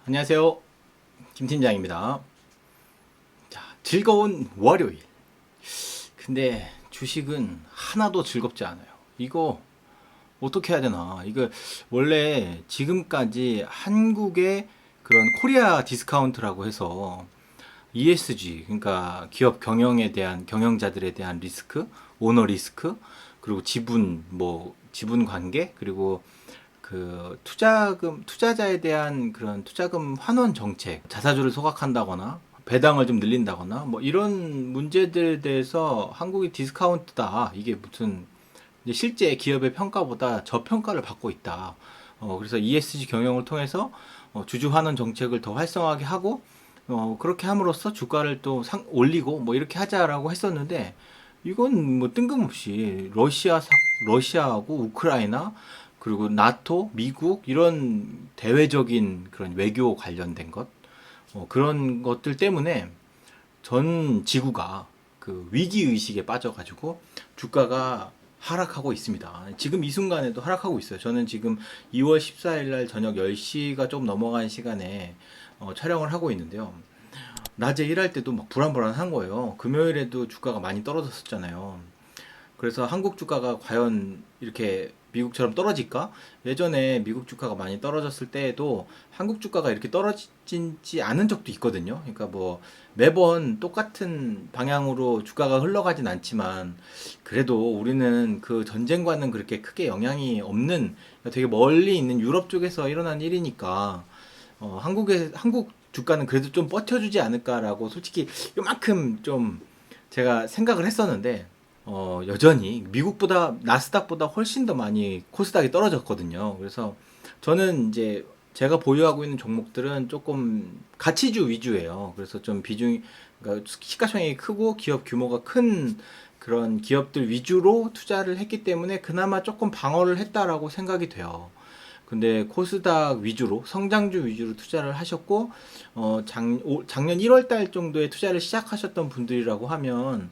안녕하세요. 김 팀장입니다. 자, 즐거운 월요일. 근데 주식은 하나도 즐겁지 않아요. 이거 어떻게 해야 되나? 이거 원래 지금까지 한국의 그런 코리아 디스카운트라고 해서 ESG, 그러니까 기업 경영에 대한 경영자들에 대한 리스크, 오너 리스크, 그리고 지분 관계, 그리고 그 투자자에 대한 그런 투자금 환원 정책, 자사주를 소각한다거나 배당을 좀 늘린다거나 뭐 이런 문제들에 대해서 한국이 디스카운트다. 이게 무슨 이제 실제 기업의 평가보다 저평가를 받고 있다. 그래서 ESG 경영을 통해서 주주 환원 정책을 더 활성화하게 하고 그렇게 함으로써 주가를 또 올리고 뭐 이렇게 하자라고 했었는데 이건 뭐 뜬금없이 러시아하고 우크라이나 그리고 나토, 미국 이런 대외적인 그런 외교 관련된 것 그런 것들 때문에 전 지구가 그 위기 의식에 빠져가지고 주가가 하락하고 있습니다. 지금 이 순간에도 하락하고 있어요. 저는 지금 2월 14일 날 저녁 10시가 좀 넘어간 시간에 촬영을 하고 있는데요. 낮에 일할 때도 막 불안불안한 거예요. 금요일에도 주가가 많이 떨어졌었잖아요. 그래서 한국 주가가 과연 이렇게 미국처럼 떨어질까? 예전에 미국 주가가 많이 떨어졌을 때에도 한국 주가가 이렇게 떨어지지 않은 적도 있거든요. 그러니까 뭐 매번 똑같은 방향으로 주가가 흘러가진 않지만 그래도 우리는 그 전쟁과는 그렇게 크게 영향이 없는 되게 멀리 있는 유럽 쪽에서 일어난 일이니까 한국 주가는 그래도 좀 버텨주지 않을까라고 솔직히 요만큼 좀 제가 생각을 했었는데 여전히 미국보다 나스닥보다 훨씬 더 많이 코스닥이 떨어졌거든요. 그래서 저는 이제 제가 보유하고 있는 종목들은 조금 가치주 위주예요. 그래서 좀 그러니까 시가총액이 크고 기업 규모가 큰 그런 기업들 위주로 투자를 했기 때문에 그나마 조금 방어를 했다라고 생각이 돼요. 근데 코스닥 위주로 성장주 위주로 투자를 하셨고 작년 1월 달 정도에 투자를 시작하셨던 분들이라고 하면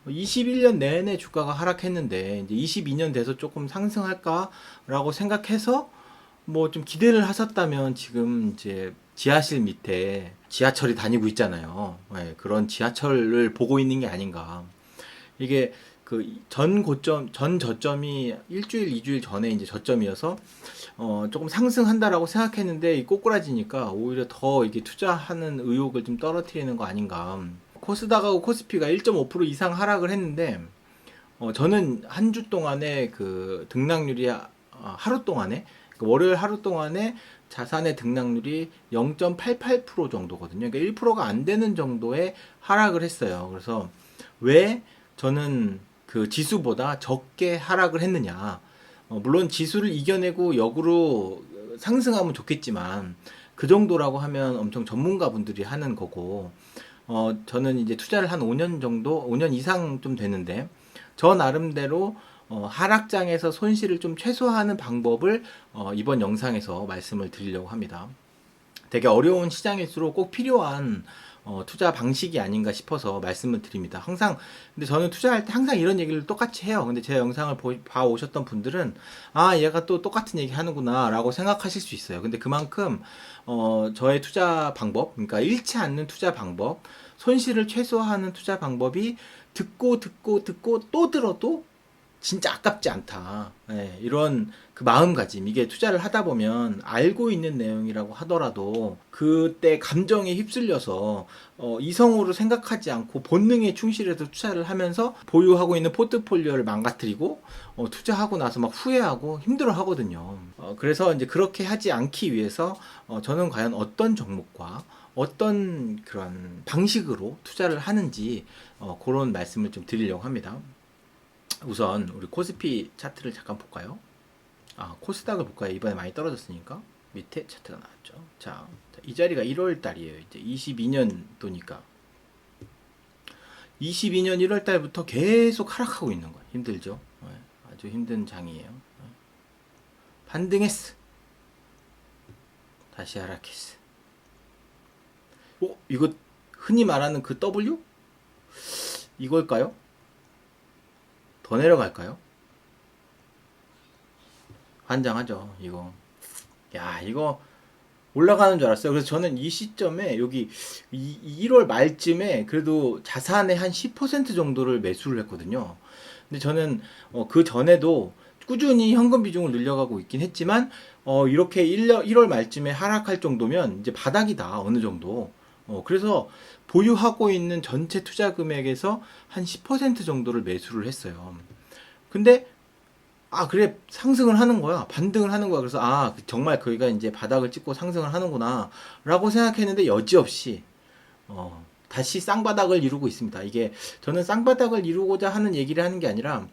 21년 내내 주가가 하락했는데 이제 22년 돼서 조금 상승할까라고 생각해서 뭐 좀 기대를 하셨다면 지금 이제 지하실 밑에 지하철이 다니고 있잖아요. 네, 그런 지하철을 보고 있는 게 아닌가. 이게 그 전 저점이 일주일, 2주일 전에 이제 저점이어서 조금 상승한다라고 생각했는데 이 꼬꾸라지니까 오히려 더 이게 투자하는 의욕을 좀 떨어뜨리는 거 아닌가. 코스닥하고 코스피가 1.5% 이상 하락을 했는데 저는 한 주 동안에 그 등락률이 하루 동안에 그 월요일 하루 동안에 자산의 등락률이 0.88% 정도거든요. 그러니까 1%가 안 되는 정도의 하락을 했어요. 그래서 왜 저는 그 지수보다 적게 하락을 했느냐? 물론 지수를 이겨내고 역으로 상승하면 좋겠지만 그 정도라고 하면 엄청 전문가분들이 하는 거고 저는 이제 투자를 한 5년 정도, 5년 이상 좀 됐는데, 저 나름대로 하락장에서 손실을 좀 최소화하는 방법을 이번 영상에서 말씀을 드리려고 합니다. 되게 어려운 시장일수록 꼭 필요한 투자 방식이 아닌가 싶어서 말씀을 드립니다. 항상 근데 저는 투자할 때 항상 이런 얘기를 똑같이 해요. 근데 제 영상을 봐 오셨던 분들은 아 얘가 또 똑같은 얘기 하는구나라고 생각하실 수 있어요. 근데 그만큼 저의 투자 방법, 그러니까 잃지 않는 투자 방법, 손실을 최소화하는 투자 방법이 듣고 또 들어도 진짜 아깝지 않다. 예, 이런 그 마음가짐. 이게 투자를 하다 보면 알고 있는 내용이라고 하더라도 그때 감정에 휩쓸려서 이성으로 생각하지 않고 본능에 충실해서 투자를 하면서 보유하고 있는 포트폴리오를 망가뜨리고 투자하고 나서 막 후회하고 힘들어 하거든요. 그래서 이제 그렇게 하지 않기 위해서 저는 과연 어떤 종목과 어떤 그런 방식으로 투자를 하는지 그런 말씀을 좀 드리려고 합니다. 우선 우리 코스피 차트를 잠깐 볼까요? 코스닥을 볼까요? 이번에 많이 떨어졌으니까 밑에 차트가 나왔죠. 자, 이 자리가 1월 달이에요. 이제 22년도니까 22년 1월 달부터 계속 하락하고 있는 거예요. 힘들죠? 네, 아주 힘든 장이에요. 네. 반등했어. 다시 하락했어. 이거 흔히 말하는 그 W? 이걸까요? 더 내려갈까요? 환장하죠, 이거. 야, 이거 올라가는 줄 알았어요. 그래서 저는 이 시점에 여기 1월 말쯤에 그래도 자산의 한 10% 정도를 매수를 했거든요. 근데 저는 그 전에도 꾸준히 현금 비중을 늘려가고 있긴 했지만 이렇게 1월 말쯤에 하락할 정도면 이제 바닥이다 어느 정도. 그래서 보유하고 있는 전체 투자 금액에서 한 10% 정도를 매수를 했어요. 근데 그래, 상승을 하는 거야. 반등을 하는 거야. 그래서, 정말 거기가 이제 바닥을 찍고 상승을 하는구나. 라고 생각했는데, 여지없이, 다시 쌍바닥을 이루고 있습니다. 이게, 저는 쌍바닥을 이루고자 하는 얘기를 하는 게 아니라,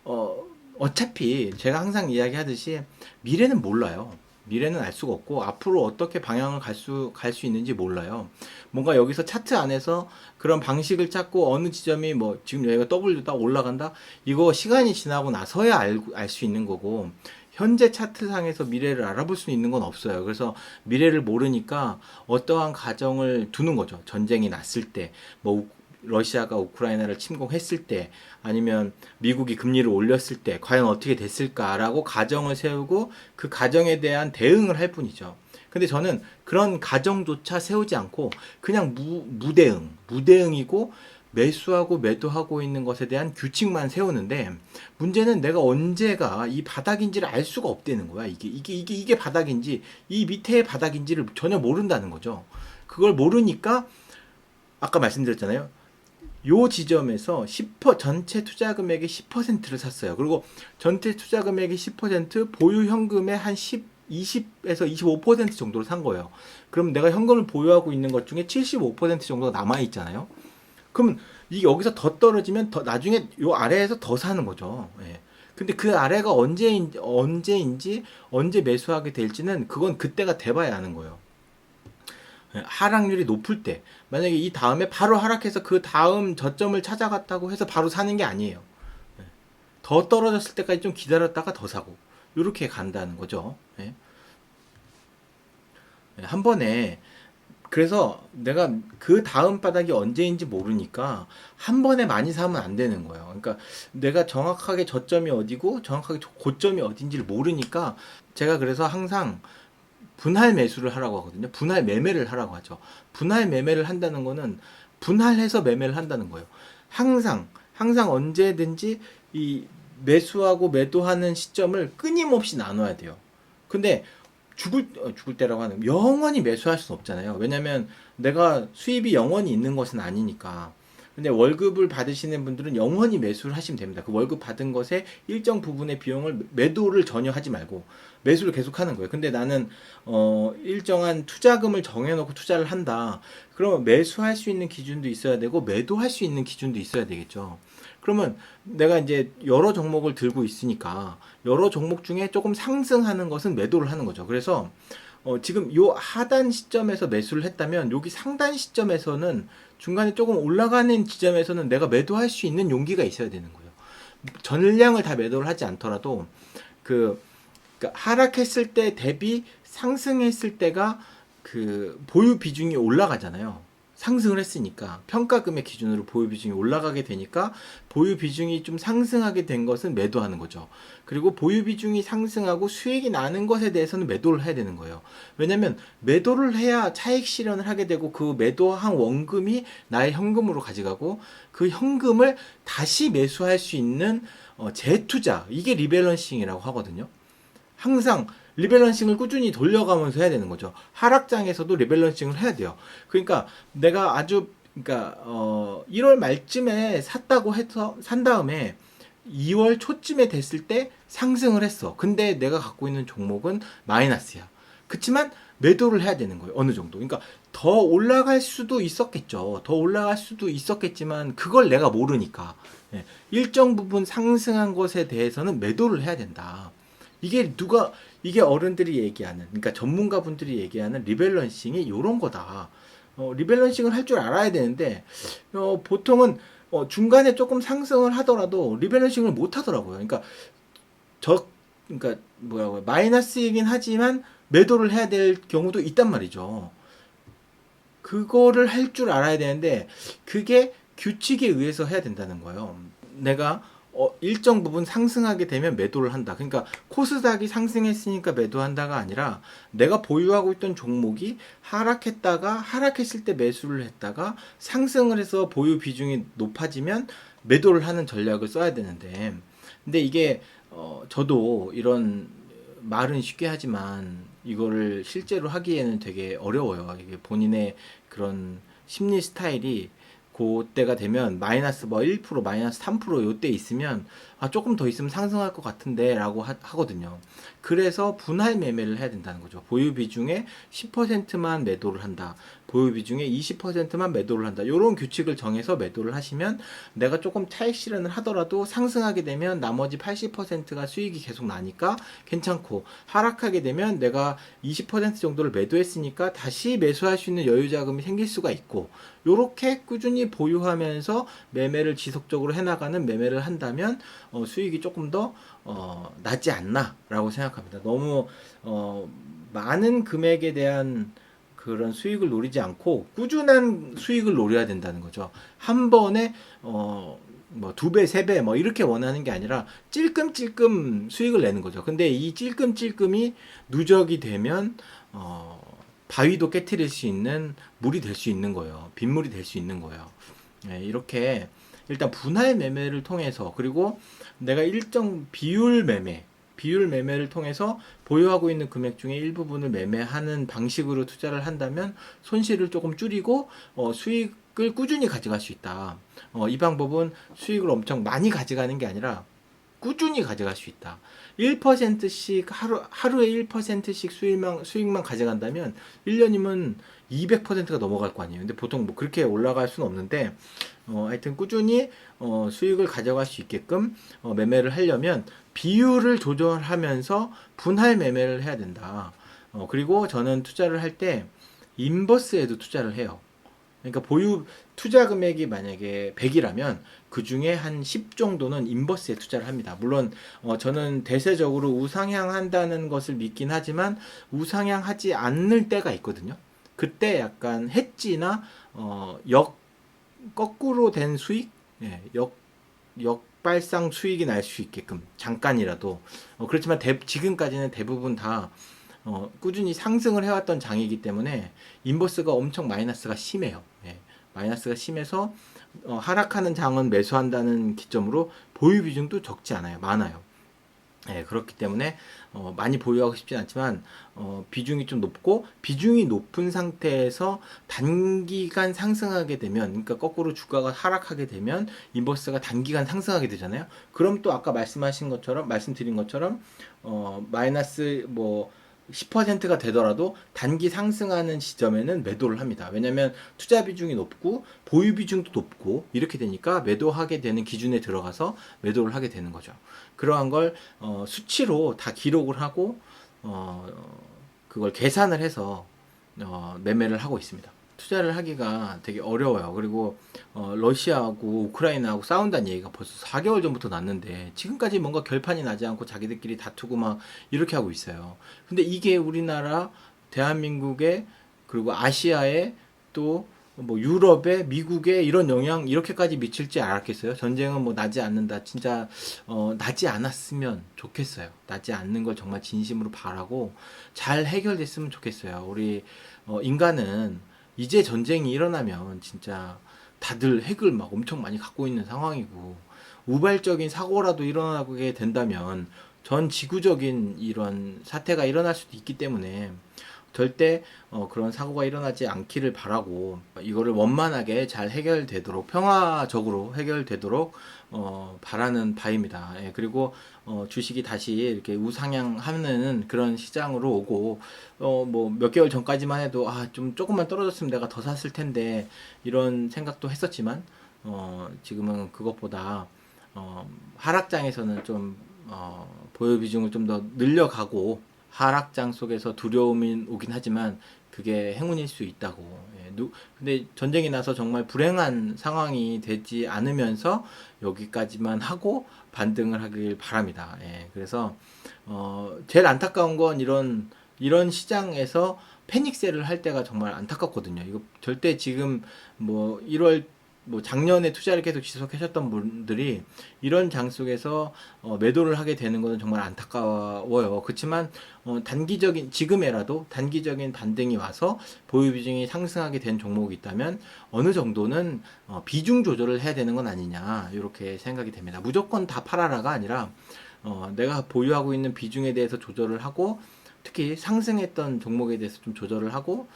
어, 어차피 제가 항상 이야기하듯이, 미래는 몰라요. 미래는 알 수가 없고 앞으로 어떻게 방향을 갈 수 있는지 몰라요. 뭔가 여기서 차트 안에서 그런 방식을 찾고 어느 지점이 뭐 지금 여기가 W 딱 올라간다. 이거 시간이 지나고 나서야 알 수 있는 거고 현재 차트상에서 미래를 알아볼 수 있는 건 없어요. 그래서 미래를 모르니까 어떠한 가정을 두는 거죠. 전쟁이 났을 때, 뭐 러시아가 우크라이나를 침공했을 때 아니면 미국이 금리를 올렸을 때 과연 어떻게 됐을까라고 가정을 세우고 그 가정에 대한 대응을 할 뿐이죠. 근데 저는 그런 가정조차 세우지 않고 그냥 무대응이고 매수하고 매도하고 있는 것에 대한 규칙만 세우는데 문제는 내가 언제가 이 바닥인지를 알 수가 없다는 거야. 이게 바닥인지 이 밑에 바닥인지를 전혀 모른다는 거죠. 그걸 모르니까 아까 말씀드렸잖아요. 요 지점에서 전체 투자 금액의 10%를 샀어요. 그리고 전체 투자 금액의 10% 보유 현금의 한 20에서 25% 정도를 산 거예요. 그럼 내가 현금을 보유하고 있는 것 중에 75% 정도가 남아 있잖아요. 그럼 이게 여기서 더 떨어지면 나중에 요 아래에서 더 사는 거죠. 예. 근데 그 아래가 언제인지 언제 매수하게 될지는 그건 그때가 돼봐야 하는 거예요. 하락률이 높을 때 만약에 이 다음에 바로 하락해서 그 다음 저점을 찾아갔다고 해서 바로 사는 게 아니에요. 더 떨어졌을 때까지 좀 기다렸다가 더 사고 이렇게 간다는 거죠. 한 번에 그래서 내가 그 다음 바닥이 언제인지 모르니까 한 번에 많이 사면 안 되는 거예요. 그러니까 내가 정확하게 저점이 어디고 정확하게 고점이 어딘지를 모르니까 제가 그래서 항상 분할 매수를 하라고 하거든요. 분할 매매를 하라고 하죠. 분할 매매를 한다는 거는 분할해서 매매를 한다는 거예요. 항상 언제든지 이 매수하고 매도하는 시점을 끊임없이 나눠야 돼요. 근데 죽을 때라고 하는 영원히 매수할 수는 없잖아요. 왜냐면 내가 수입이 영원히 있는 것은 아니니까. 근데 월급을 받으시는 분들은 영원히 매수를 하시면 됩니다. 그 월급 받은 것에 일정 부분의 비용을 매도를 전혀 하지 말고 매수를 계속 하는 거예요. 근데 나는 일정한 투자금을 정해놓고 투자를 한다. 그러면 매수할 수 있는 기준도 있어야 되고 매도할 수 있는 기준도 있어야 되겠죠. 그러면 내가 이제 여러 종목을 들고 있으니까 여러 종목 중에 조금 상승하는 것은 매도를 하는 거죠. 그래서 지금 요 하단 시점에서 매수를 했다면 여기 상단 시점에서는 중간에 조금 올라가는 지점에서는 내가 매도할 수 있는 용기가 있어야 되는 거예요. 전량을 다 매도를 하지 않더라도 그러니까 하락했을 때 대비 상승했을 때가 그 보유 비중이 올라가잖아요. 상승을 했으니까 평가금의 기준으로 보유 비중이 올라가게 되니까 보유 비중이 좀 상승하게 된 것은 매도하는 거죠. 그리고 보유 비중이 상승하고 수익이 나는 것에 대해서는 매도를 해야 되는 거예요. 왜냐면 매도를 해야 차익 실현을 하게 되고 그 매도한 원금이 나의 현금으로 가져가고 그 현금을 다시 매수할 수 있는 재투자, 이게 리밸런싱이라고 하거든요. 항상 리밸런싱을 꾸준히 돌려가면서 해야 되는 거죠. 하락장에서도 리밸런싱을 해야 돼요. 그러니까 내가 그러니까 1월 말쯤에 샀다고 해서 산 다음에 2월 초쯤에 됐을 때 상승을 했어. 근데 내가 갖고 있는 종목은 마이너스야. 그렇지만 매도를 해야 되는 거예요. 어느 정도. 그러니까 더 올라갈 수도 있었겠죠. 더 올라갈 수도 있었겠지만 그걸 내가 모르니까 일정 부분 상승한 것에 대해서는 매도를 해야 된다. 이게 어른들이 얘기하는, 그러니까 전문가분들이 얘기하는 리밸런싱이 이런 거다. 리밸런싱을 할 줄 알아야 되는데, 보통은, 중간에 조금 상승을 하더라도 리밸런싱을 못 하더라고요. 그러니까 뭐라고요? 마이너스이긴 하지만 매도를 해야 될 경우도 있단 말이죠. 그거를 할 줄 알아야 되는데, 그게 규칙에 의해서 해야 된다는 거예요. 내가 일정 부분 상승하게 되면 매도를 한다. 그러니까 코스닥이 상승했으니까 매도한다가 아니라 내가 보유하고 있던 종목이 하락했다가 하락했을 때 매수를 했다가 상승을 해서 보유 비중이 높아지면 매도를 하는 전략을 써야 되는데, 근데 이게 저도 이런 말은 쉽게 하지만 이거를 실제로 하기에는 되게 어려워요. 이게 본인의 그런 심리 스타일이 그때가 되면 마이너스 뭐 1%, 마이너스 3% 요때 있으면 조금 더 있으면 상승할 것 같은데 라고 하거든요. 그래서 분할 매매를 해야 된다는 거죠. 보유 비중의 10%만 매도를 한다. 보유 비중의 20%만 매도를 한다. 이런 규칙을 정해서 매도를 하시면 내가 조금 차익 실현을 하더라도 상승하게 되면 나머지 80%가 수익이 계속 나니까 괜찮고, 하락하게 되면 내가 20% 정도를 매도했으니까 다시 매수할 수 있는 여유 자금이 생길 수가 있고, 요렇게 꾸준히 보유하면서 매매를 지속적으로 해나가는 매매를 한다면 수익이 조금 더 낫지 않나 라고 생각합니다. 너무 많은 금액에 대한 그런 수익을 노리지 않고 꾸준한 수익을 노려야 된다는 거죠. 한 번에 뭐 2배, 3배 뭐 이렇게 원하는 게 아니라 찔끔찔끔 수익을 내는 거죠. 근데 이 찔끔찔끔이 누적이 되면 바위도 깨트릴 수 있는 물이 될 수 있는 거예요. 빗물이 될 수 있는 거예요. 네, 이렇게 일단 분할 매매를 통해서, 그리고 내가 일정 비율 매매를 통해서 보유하고 있는 금액 중에 일부분을 매매하는 방식으로 투자를 한다면 손실을 조금 줄이고 수익을 꾸준히 가져갈 수 있다. 이 방법은 수익을 엄청 많이 가져가는 게 아니라 꾸준히 가져갈 수 있다. 1%씩 하루에 1%씩 수익만 가져간다면 1년이면 200%가 넘어갈 거 아니에요. 근데 보통 뭐 그렇게 올라갈 수는 없는데 하여튼 꾸준히 수익을 가져갈 수 있게끔 매매를 하려면 비율을 조절하면서 분할 매매를 해야 된다. 그리고 저는 투자를 할 때 인버스에도 투자를 해요. 그러니까 보유 투자 금액이 만약에 100이라면 그 중에 한 10 정도는 인버스에 투자를 합니다. 물론 저는 대세적으로 우상향한다는 것을 믿긴 하지만 우상향하지 않을 때가 있거든요. 그때 약간 해지나 거꾸로 된 수익, 예, 역발상 수익이 날 수 있게끔 잠깐이라도 그렇지만 지금까지는 대부분 다 꾸준히 상승을 해왔던 장이기 때문에 인버스가 엄청 마이너스가 심해요. 예, 마이너스가 심해서 하락하는 장은 매수한다는 기점으로 보유 비중도 적지 않아요. 많아요. 예, 그렇기 때문에 많이 보유하고 싶진 않지만 비중이 좀 높고, 비중이 높은 상태에서 단기간 상승하게 되면, 그러니까 거꾸로 주가가 하락하게 되면 인버스가 단기간 상승하게 되잖아요. 그럼 또 아까 말씀드린 것처럼 마이너스 뭐 10%가 되더라도 단기 상승하는 시점에는 매도를 합니다. 왜냐하면 투자 비중이 높고 보유 비중도 높고 이렇게 되니까 매도하게 되는 기준에 들어가서 매도를 하게 되는 거죠. 그러한 걸 수치로 다 기록을 하고 그걸 계산을 해서 매매를 하고 있습니다. 투자를 하기가 되게 어려워요. 그리고 러시아하고 우크라이나하고 싸운다는 얘기가 벌써 4개월 전부터 났는데 지금까지 뭔가 결판이 나지 않고 자기들끼리 다투고 막 이렇게 하고 있어요. 근데 이게 우리나라, 대한민국에, 그리고 아시아에, 또 뭐 유럽에, 미국에 이런 영향 이렇게까지 미칠지 알았겠어요? 전쟁은 뭐 나지 않는다. 진짜 나지 않았으면 좋겠어요. 나지 않는 걸 정말 진심으로 바라고 잘 해결됐으면 좋겠어요. 우리 인간은 이제 전쟁이 일어나면 진짜 다들 핵을 막 엄청 많이 갖고 있는 상황이고, 우발적인 사고라도 일어나게 된다면 전 지구적인 이런 사태가 일어날 수도 있기 때문에 절대 그런 사고가 일어나지 않기를 바라고, 이거를 원만하게 잘 해결되도록, 평화적으로 해결되도록 바라는 바입니다. 예, 그리고 주식이 다시 이렇게 우상향하는 그런 시장으로 오고, 뭐 몇 개월 전까지만 해도 좀 조금만 떨어졌으면 내가 더 샀을 텐데 이런 생각도 했었지만 지금은 그것보다 하락장에서는 좀 보유 비중을 좀 더 늘려가고, 하락장 속에서 두려움이 오긴 하지만 그게 행운일 수 있다고. 예, 근데 전쟁이 나서 정말 불행한 상황이 되지 않으면서 여기까지만 하고 반등을 하길 바랍니다. 예, 그래서 제일 안타까운 건 이런 시장에서 패닉셀을 할 때가 정말 안타깝거든요. 이거 절대 지금 뭐 1월 뭐 작년에 투자를 계속 지속하셨던 분들이 이런 장 속에서 매도를 하게 되는 것은 정말 안타까워요. 그렇지만 단기적인 지금에라도 단기적인 반등이 와서 보유 비중이 상승하게 된 종목이 있다면 어느 정도는 비중 조절을 해야 되는 건 아니냐 이렇게 생각이 됩니다. 무조건 다 팔아라가 아니라 내가 보유하고 있는 비중에 대해서 조절을 하고 특히 상승했던 종목에 대해서 좀 조절을 하고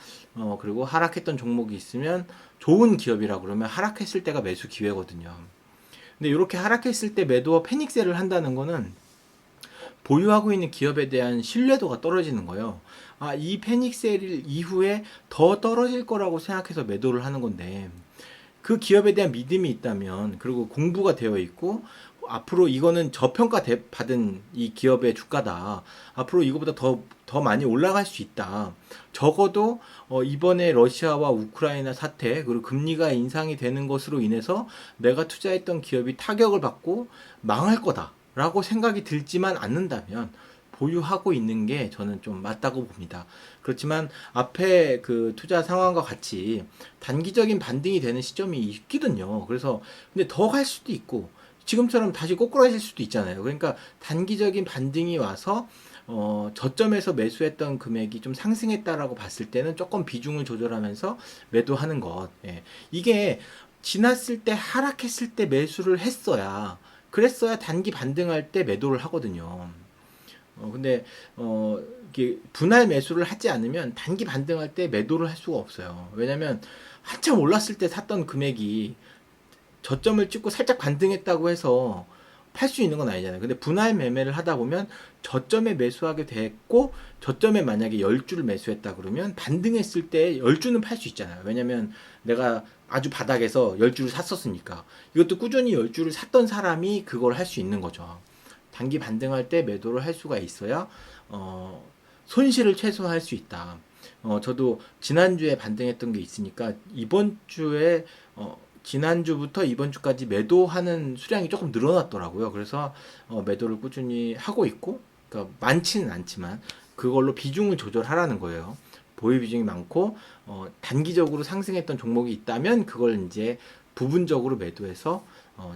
그리고 하락했던 종목이 있으면 좋은 기업이라 그러면 하락했을 때가 매수 기회거든요. 근데 이렇게 하락했을 때 매도와 패닉셀을 한다는 거는 보유하고 있는 기업에 대한 신뢰도가 떨어지는 거예요. 아, 이 패닉셀 이후에 더 떨어질 거라고 생각해서 매도를 하는 건데 그 기업에 대한 믿음이 있다면 그리고 공부가 되어 있고 앞으로 이거는 저평가 받은 이 기업의 주가다. 앞으로 이거보다 더 많이 올라갈 수 있다. 적어도 이번에 러시아와 우크라이나 사태 그리고 금리가 인상이 되는 것으로 인해서 내가 투자했던 기업이 타격을 받고 망할 거다라고 생각이 들지만 않는다면 보유하고 있는 게 저는 좀 맞다고 봅니다. 그렇지만 앞에 그 투자 상황과 같이 단기적인 반등이 되는 시점이 있거든요. 그래서 근데 더 갈 수도 있고 지금처럼 다시 꼬꾸라질 수도 있잖아요. 그러니까 단기적인 반등이 와서 저점에서 매수했던 금액이 좀 상승했다라고 봤을 때는 조금 비중을 조절하면서 매도하는 것. 예. 이게 지났을 때 하락했을 때 매수를 했어야 그랬어야 단기 반등할 때 매도를 하거든요. 근데 이게 분할 매수를 하지 않으면 단기 반등할 때 매도를 할 수가 없어요. 왜냐면 한참 올랐을 때 샀던 금액이 저점을 찍고 살짝 반등했다고 해서 팔 수 있는 건 아니잖아요. 근데 분할 매매를 하다 보면 저점에 매수하게 됐고 저점에 만약에 10주를 매수했다 그러면 반등했을 때 10주는 팔 수 있잖아요. 왜냐면 내가 아주 바닥에서 10주를 샀었으니까. 이것도 꾸준히 10주를 샀던 사람이 그걸 할 수 있는 거죠. 단기 반등할 때 매도를 할 수가 있어야 손실을 최소화할 수 있다. 저도 지난주에 반등했던 게 있으니까 이번 주에 지난주부터 이번 주까지 매도하는 수량이 조금 늘어났더라고요. 그래서 매도를 꾸준히 하고 있고, 그러니까 많지는 않지만 그걸로 비중을 조절하라는 거예요. 보유 비중이 많고 단기적으로 상승했던 종목이 있다면 그걸 이제 부분적으로 매도해서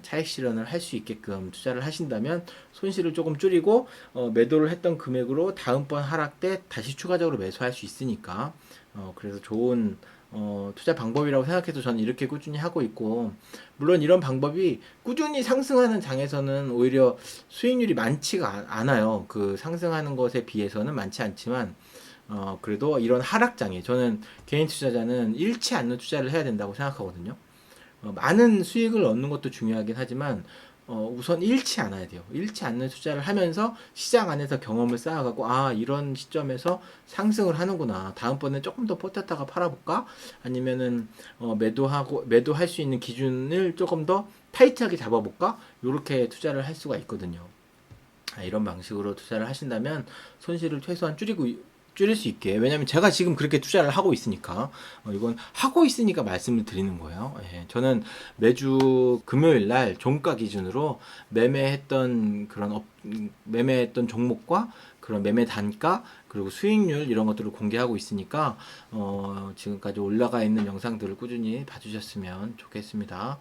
차익 실현을 할 수 있게끔 투자를 하신다면 손실을 조금 줄이고 매도를 했던 금액으로 다음번 하락 때 다시 추가적으로 매수할 수 있으니까 그래서 좋은 투자 방법이라고 생각해서 저는 이렇게 꾸준히 하고 있고 물론 이런 방법이 꾸준히 상승하는 장에서는 오히려 수익률이 많지가 않아요. 그 상승하는 것에 비해서는 많지 않지만 그래도 이런 하락장에 저는 개인 투자자는 잃지 않는 투자를 해야 된다고 생각하거든요. 많은 수익을 얻는 것도 중요하긴 하지만 우선 잃지 않아야 돼요. 잃지 않는 투자를 하면서 시장 안에서 경험을 쌓아가고 아 이런 시점에서 상승을 하는구나. 다음번에 조금 더 버텼다가 팔아볼까? 아니면은 매도할 수 있는 기준을 조금 더 타이트하게 잡아볼까? 이렇게 투자를 할 수가 있거든요. 이런 방식으로 투자를 하신다면 손실을 최소한 줄일 수 있게. 왜냐면 제가 지금 그렇게 투자를 하고 있으니까 이건 하고 있으니까 말씀을 드리는 거예요. 예, 저는 매주 금요일 날 종가 기준으로 매매했던 종목과 그런 매매 단가 그리고 수익률 이런 것들을 공개하고 있으니까 지금까지 올라가 있는 영상들을 꾸준히 봐주셨으면 좋겠습니다.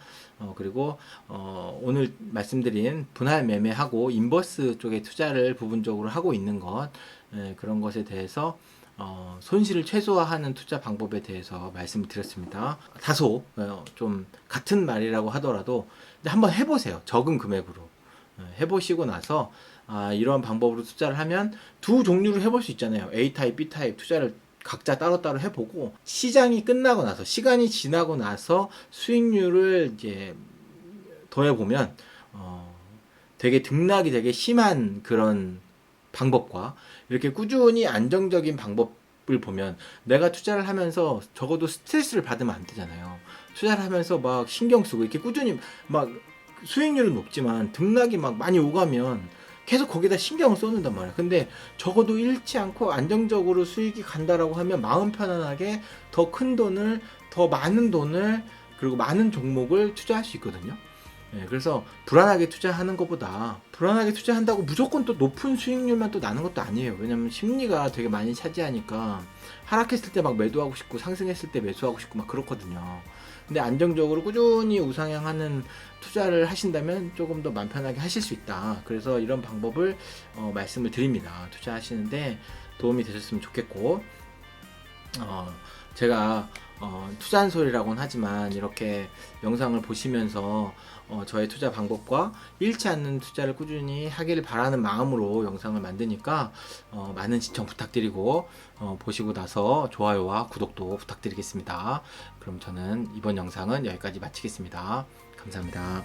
그리고 오늘 말씀드린 분할 매매하고 인버스 쪽에 투자를 부분적으로 하고 있는 것 그런 것에 대해서 손실을 최소화하는 투자 방법에 대해서 말씀을 드렸습니다. 다소 좀 같은 말이라고 하더라도 한번 해보세요. 적은 금액으로 해보시고 나서 이런 방법으로 투자를 하면 두 종류를 해볼 수 있잖아요. A타입, B타입 투자를 각자 따로따로 해보고 시장이 끝나고 나서 시간이 지나고 나서 수익률을 이제 더해보면 되게 등락이 되게 심한 그런 방법과 이렇게 꾸준히 안정적인 방법을 보면 내가 투자를 하면서 적어도 스트레스를 받으면 안 되잖아요. 투자를 하면서 막 신경 쓰고 이렇게 꾸준히 막 수익률은 높지만 등락이 막 많이 오가면 계속 거기다 신경을 쏟는단 말이야. 근데 적어도 잃지 않고 안정적으로 수익이 간다라고 하면 마음 편안하게 더 큰 돈을 더 많은 돈을 그리고 많은 종목을 투자할 수 있거든요. 그래서 불안하게 투자하는 것보다 불안하게 투자한다고 무조건 또 높은 수익률만 또 나는 것도 아니에요. 왜냐면 심리가 되게 많이 차지하니까 하락했을 때 막 매도하고 싶고 상승했을 때 매수하고 싶고 막 그렇거든요. 근데 안정적으로 꾸준히 우상향하는 투자를 하신다면 조금 더 마음 편하게 하실 수 있다. 그래서 이런 방법을 말씀을 드립니다. 투자하시는데 도움이 되셨으면 좋겠고, 제가 투자한 소리라고는 하지만 이렇게 영상을 보시면서 저의 투자 방법과 잃지 않는 투자를 꾸준히 하기를 바라는 마음으로 영상을 만드니까 많은 시청 부탁드리고 보시고 나서 좋아요와 구독도 부탁드리겠습니다. 그럼 저는 이번 영상은 여기까지 마치겠습니다. 감사합니다.